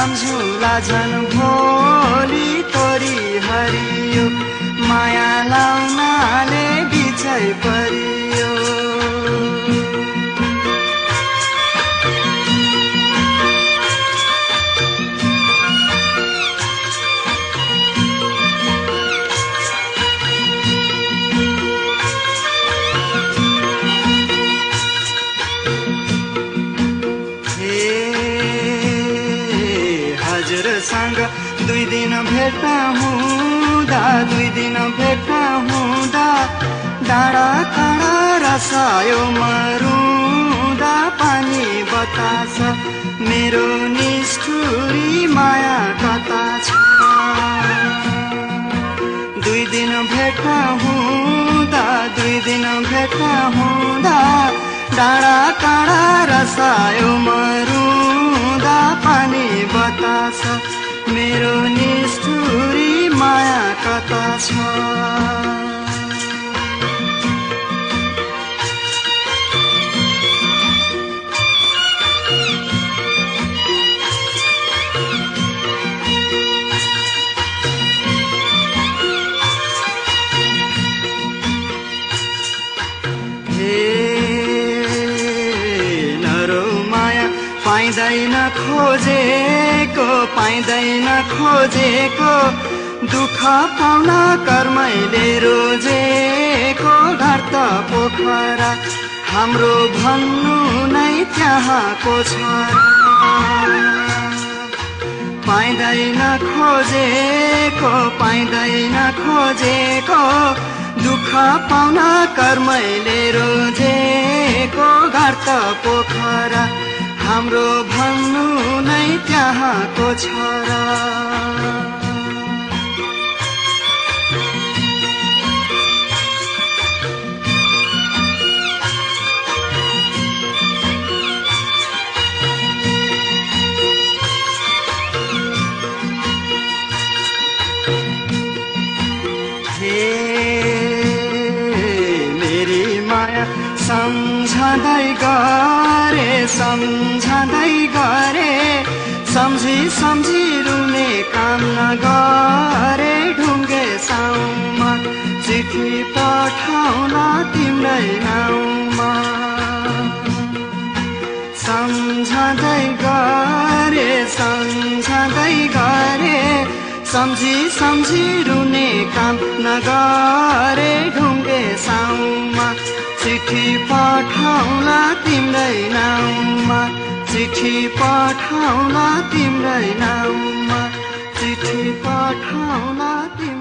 सम्झुला झन् भोलि तोरी हरियो माया लाउनाले बिछै परियो हजुरसँग दुई दिन भेट हुँदा डाँडा काँडा रसायो मरुँदा पानी बतास मेरो निष्ठुरी माया कता छ दुई दिन भेट हुँदा डाँडा काँडा रसायो मरुँदा पानी बतास मेरो निष्ठुरी माया कता छ पाइँदैन खोजेको दुःख पाउन कर्मैले रोजेको घर त पोखरा हाम्रो भन्नु नै त्यहाँको छ पाइँदैन खोजेको दुःख पाउन कर्मैले रोजेको घर त पोखरा हाम्रो भन्नु नै त्यहाँको छ र हे मेरी माया सम्झँदै गरे सम्झी रुने काम नगरे ढुङ्गे साउमा चिठी पठाउन तिम्रै नाउँमा सम्झँदै गरे सम्झी रुने काम नगरे ढुङ्गे साउमा चिठी पठाउला तिम्रै नाउँमा चिठी पठाउला तिम्रै नाउँमा चिठी पठाउला तिम्रै